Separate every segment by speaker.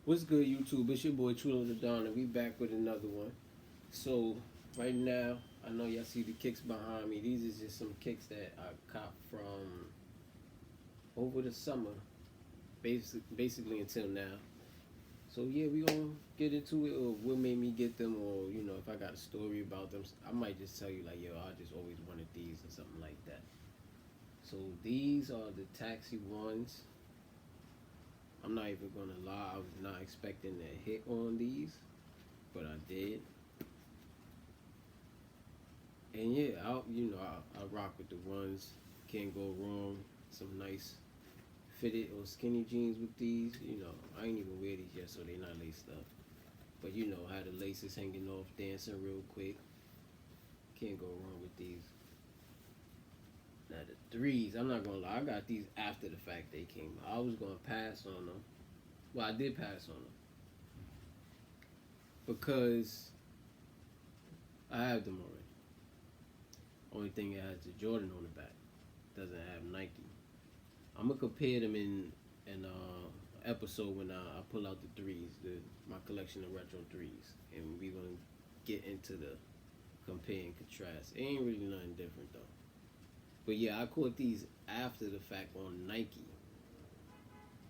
Speaker 1: What's good, YouTube? It's your boy Chulo the Don, and we back with another one. So right now, I know y'all see the kicks behind me. These is just some kicks that I caught from over the summer, basically until now. So yeah, we gonna get into it, or what made me get them, or if I got a story about them, I might just tell you like, yo, I just always wanted these or something like that. So these are the taxi ones. I'm not even gonna lie, I was not expecting to hit on these, but I did. And yeah, I rock with the ones. Can't go wrong. Some nice fitted or skinny jeans with these. I ain't even wear these yet, so they not laced up. But how the laces hanging off, dancing real quick. Can't go wrong with these. Now the threes, I'm not gonna lie, I got these after the fact they came out. I was gonna pass on them. Well, I did pass on them because I have them already. Only thing it has the Jordan on the back. Doesn't have Nike. I'm gonna compare them in episode when I pull out the threes, my collection of retro threes, and we gonna get into the compare and contrast. It ain't really nothing different though. But yeah, I caught these after the fact on Nike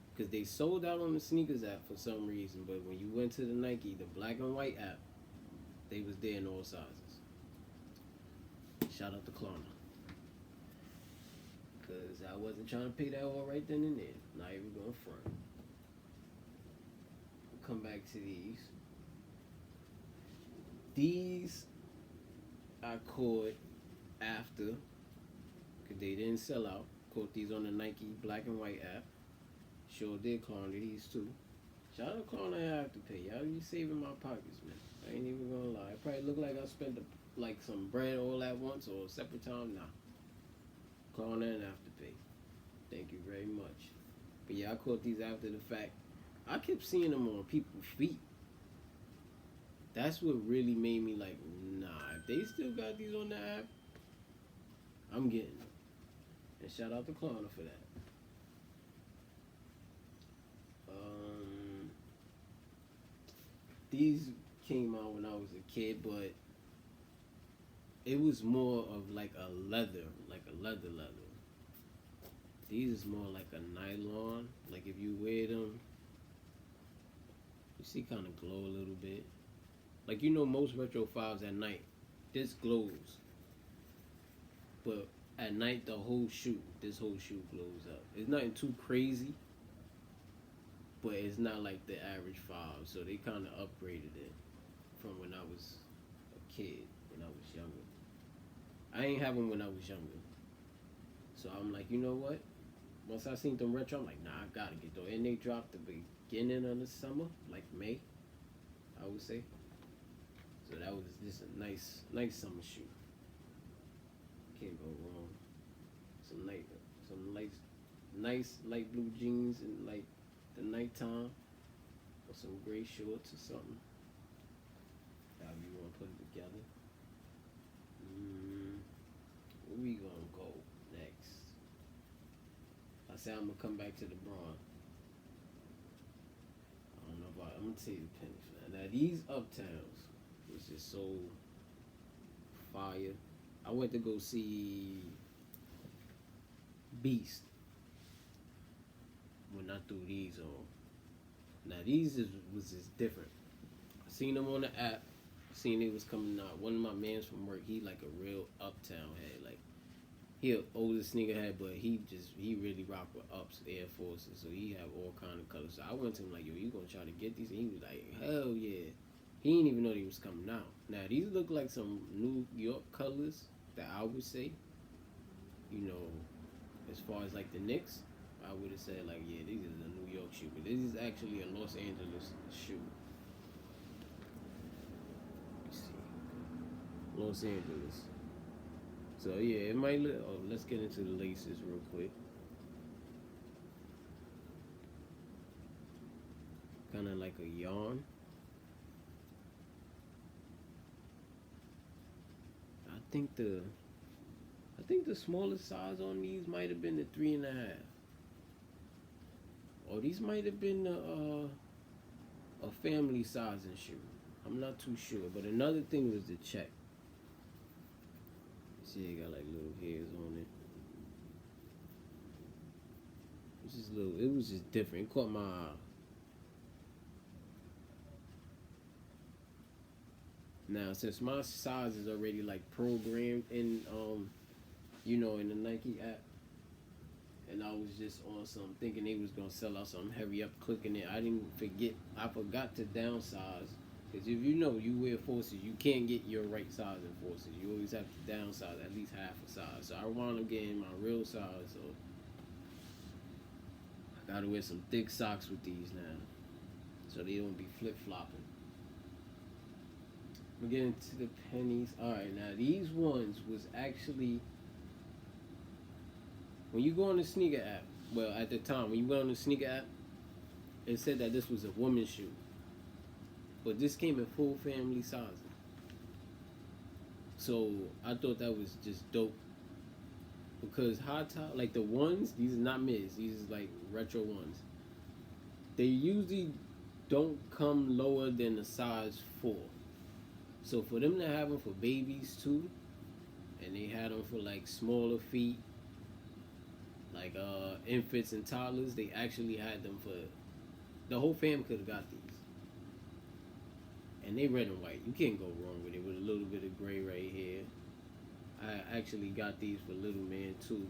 Speaker 1: because they sold out on the sneakers app for some reason. But when you went to the Nike, the black and white app, they was there in all sizes. Shout out to Klarna. Because I wasn't trying to pay that all right then and there. Not even going front. We'll come back to these. These I caught after, because they didn't sell out. Caught these on the Nike black and white app. Sure did Klarna these too. Shout out to Klarna, I have to pay. Y'all be saving my pockets, man. I ain't even gonna lie. It probably look like I spent like some bread all at once or a separate time. Nah. Klarna and Afterpay. Thank you very much. But yeah, I caught these after the fact. I kept seeing them on people's feet. That's what really made me like, nah, if they still got these on the app, I'm getting them. And shout out to Klarna for that. These came out when I was a kid, but it was more of like a leather. These is more like a nylon. Like if you wear them, you see kind of glow a little bit. Like most retro fives at night, this glows. But at night this whole shoe glows up. It's nothing too crazy, but it's not like the average five. So they kind of upgraded it from when I was a kid, when I was younger. I ain't have them when I was younger. So I'm like, you know what? Once I seen them retro, I'm like, nah, I gotta get those. And they dropped the beginning of the summer, like May, I would say. So that was just a nice summer shoe. Can't go wrong. Some nice light blue jeans in like the nighttime, or some gray shorts or something. However you want to put it together. Where we gonna go next? I said I'm gonna come back to the Braun. I don't know about. I'm gonna tell you the penny for that. Now these Uptowns was just so fire. I went to go see Beast when I threw these on. Now was just different. I seen them on the app. Seen it was coming out. One of my mans from work, he like a real Uptown head. Like he an older sneakerhead, but he really rock with Ups Air Forces. So he have all kind of colors. So I went to him like, yo, you gonna try to get these? And he was like, hell yeah. He didn't even know they was coming out. Now these look like some New York colors that I would say. As far as like the Knicks, I would have said like, yeah, these is a New York shoe, but this is actually a Los Angeles shoe. Let's see, Los Angeles. So yeah, it might look. Oh, let's get into the laces real quick. Kind of like a yarn. I think the I think the smallest size on these might have been the 3.5. Or these might have been the family sizing shoe. I'm not too sure, but another thing was the check. See, it got like little hairs on it. It's just little. It was just different. It caught my eye. Now, since my size is already like programmed in, in the Nike app, and I was just on some thinking they was gonna sell out something heavy up, clicking it. I didn't forget. I forgot to downsize. Because if you know you wear forces, you can't get your right size in forces. You always have to downsize at least half a size. So I wound up getting my real size. So I gotta wear some thick socks with these now, so they don't be flip flopping. We're getting to the pennies. All right, now these ones was actually when you go on the sneaker app. Well, at the time when you went on the sneaker app, it said that this was a woman's shoe. But this came in full family sizing. So I thought that was just dope. Because high top, like the ones, these are not mids, these are like retro ones. They usually don't come lower than a size 4. So for them to have them for babies too, and they had them for like smaller feet, like infants and toddlers, they actually had them for, the whole fam could have got these. And they red and white. You can't go wrong with it, with a little bit of gray right here. I actually got these for little man too.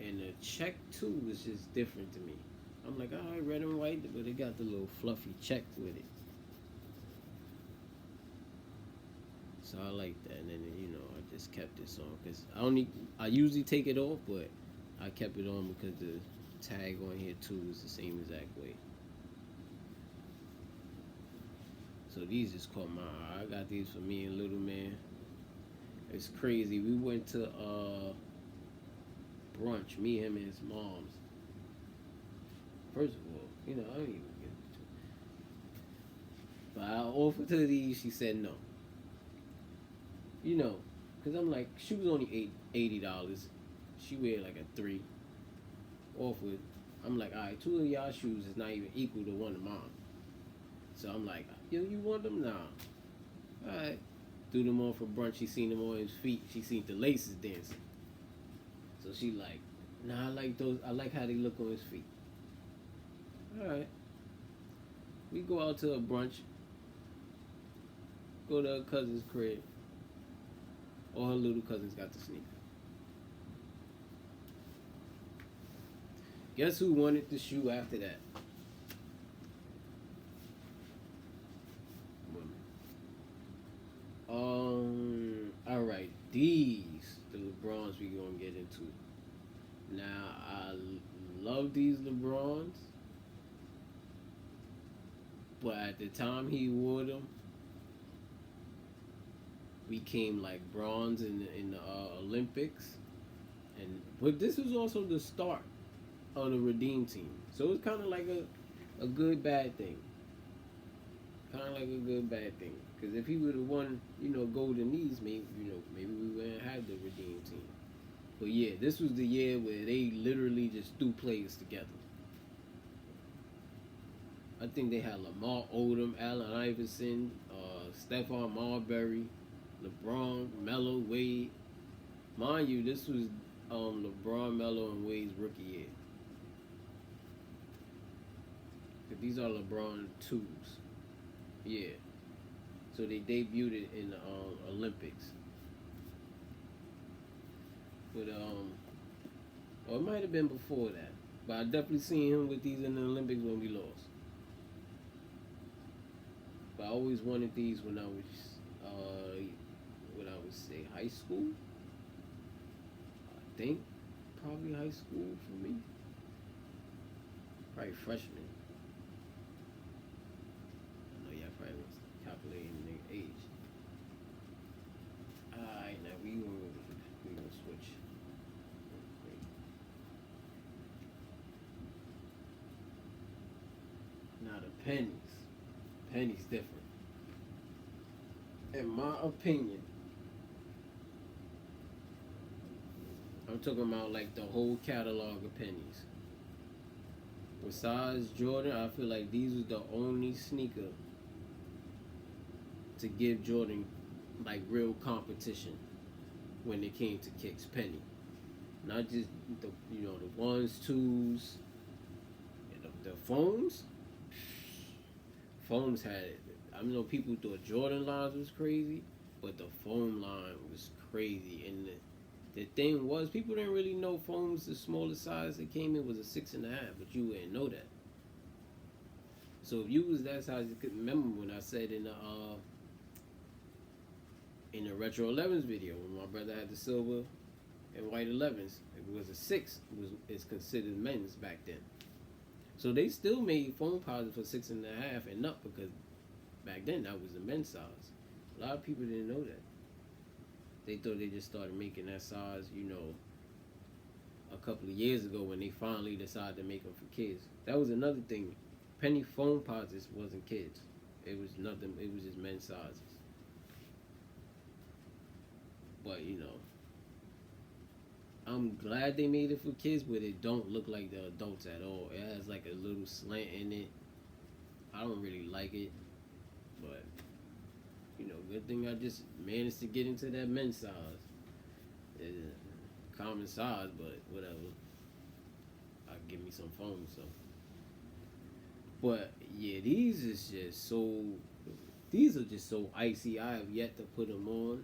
Speaker 1: And the check too was just different to me. I'm like, alright, red and white, but it got the little fluffy check with it. So I like that. And then, I just kept this on. Because I usually take it off, but I kept it on because the tag on here too is the same exact way. So these just caught my eye. I got these for me and little man. It's crazy. We went to brunch, me, him, and his mom's. First of all, I don't even get it. But I offered her these. She said no. Because I'm like, she was only $80. She wear like a 3. Offered. I'm like, all right, 2 of y'all shoes is not even equal to one of mine. So I'm like, yo, you want them? Nah. Alright. Threw them on for brunch. She seen them on his feet. She seen the laces dancing. So she like, nah, I like those. I like how they look on his feet. Alright. We go out to a brunch. Go to her cousin's crib. All her little cousins got the sneaker. Guess who wanted the shoe after that? Alright, these the LeBrons we gonna get into. Now I love these LeBrons, but at the time he wore them, we came like bronze in the Olympics, but this was also the start of the Redeem team, so it's kind of like a good bad thing. Kind of like a good bad thing. Because if he would have won, golden knees, maybe we wouldn't have the Redeem team. But yeah, this was the year where they literally just threw players together. I think they had Lamar Odom, Allen Iverson, Stephon Marbury, LeBron, Melo, Wade. Mind you, this was LeBron, Melo, and Wade's rookie year. But these are LeBron 2s. Yeah. So they debuted it in the Olympics. But or it might have been before that. But I definitely seen him with these in the Olympics when we lost. But I always wanted these when I was say high school. I think probably high school for me. Probably freshman. Probably was calculating their age. Alright, now we gonna switch. Now the pennies. Pennies different. In my opinion, I'm talking about like the whole catalog of pennies. Besides Jordan, I feel like these was the only sneaker to give Jordan like real competition when it came to kicks. Penny, not just the the ones, twos, and the foams. Foams had it. I know people thought Jordan lines was crazy, but the foam line was crazy. And the thing was, people didn't really know foams. The smallest size that came in was a 6.5, but you wouldn't know that. So if you was that size, you could remember when I said in the retro 11s video when my brother had the silver and white 11s. It was a 6. It's considered men's back then. So they still made foam posits for 6.5 and up because back then that was the men's size. A lot of people didn't know that. They thought they just started making that size, a couple of years ago when they finally decided to make them for kids. That was another thing. Penny foam posits wasn't kids. It was nothing. It was just men's sizes. But I'm glad they made it for kids, but it don't look like the adults at all. It has like a little slant in it. I don't really like it, but good thing I just managed to get into that men's size. It's common size, but whatever. I'll give me some foam, so. But yeah, these are just so icy. I have yet to put them on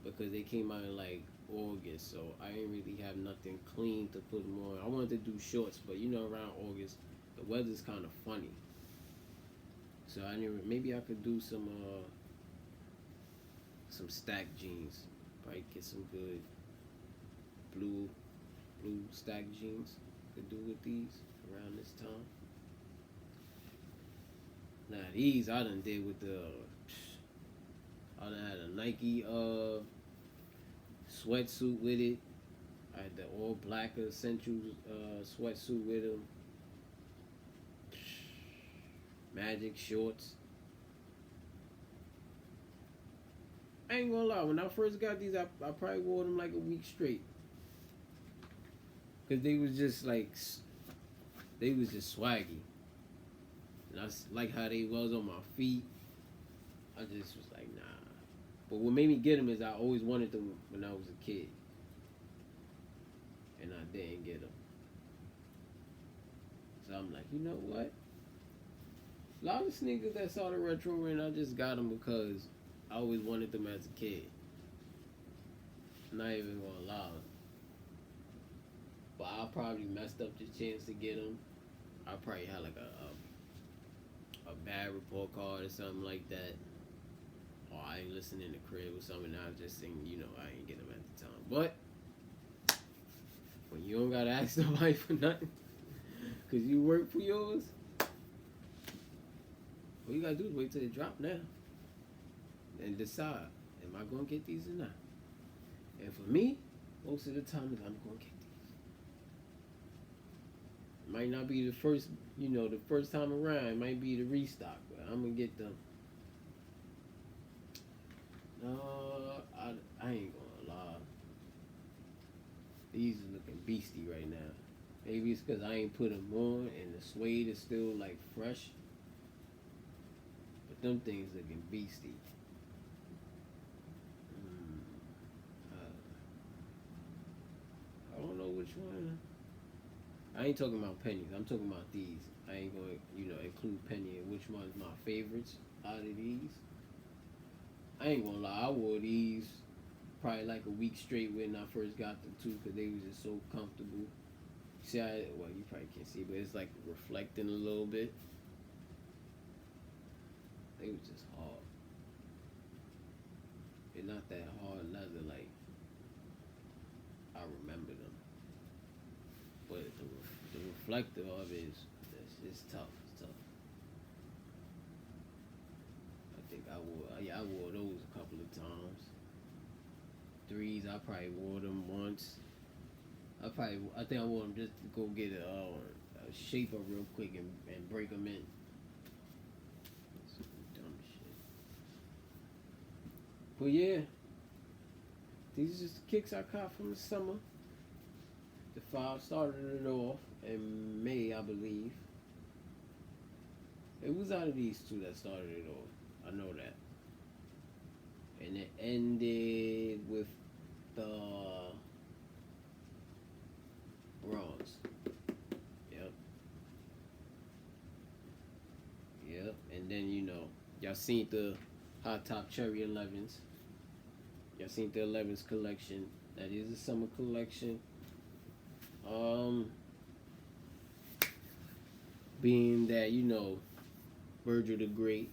Speaker 1: because they came out in like August, so I didn't really have nothing clean to put them on. I wanted to do shorts, but around August the weather's kind of funny, so I didn't. Maybe I could do some stacked jeans. Probably get some good blue stacked jeans to do with these around this time. Now these I done did with I done had a Nike sweatsuit with it. I had the all black essential sweatsuit with them. Magic shorts. I ain't gonna lie, when I first got these, I probably wore them like a week straight. Cause they was just swaggy. And I like how they was on my feet. I just was like, nah. But what made me get them is I always wanted them when I was a kid. And I didn't get them. So I'm like, you know what? A lot of sneakers that saw the retro ring, I just got them because I always wanted them as a kid. Not even gonna lie. But I probably messed up the chance to get them. I probably had like a bad report card or something like that. Or I ain't listening in the crib or something. I was just saying, I ain't get them at the time. But when you don't gotta ask nobody for nothing, cause you work for yours, all you gotta do is wait till it drop now and decide, am I gonna get these or not? And for me, most of the time I'm gonna get these. It might not be the first, the first time around. It might be the restock, but I'm gonna get them. I ain't gonna lie. These are looking beastie right now. Maybe it's because I ain't put them on and the suede is still like fresh. But them things looking beastie. I don't know which one. I ain't talking about pennies. I'm talking about these. I ain't going to, include penny in which one's my favorites out of these. I ain't gonna lie. I wore these probably like a week straight when I first got them too, because they was just so comfortable. See, you probably can't see, but it's like reflecting a little bit. They was just hard. They're not that hard leather like I remember them. But the reflective of it is tough. It's tough. I think I wore those a couple of times. Threes, I probably wore them once. I think I wore them just to go get a shape up real quick and break them in. Some dumb shit. But yeah, these are just the kicks I caught from the summer. The 5 started it off in May, I believe. It was out of these two that started it all. I know that. And it ended with the bronze. Yep. Yep. And then y'all seen the Hot Top Cherry 11s. Y'all seen the 11s collection. That is a summer collection. Being that Virgil the Great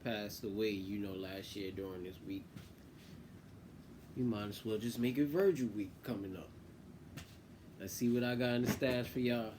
Speaker 1: passed away, last year during this week, you might as well just make it Virgil week coming up. Let's see what I got in the stash for y'all.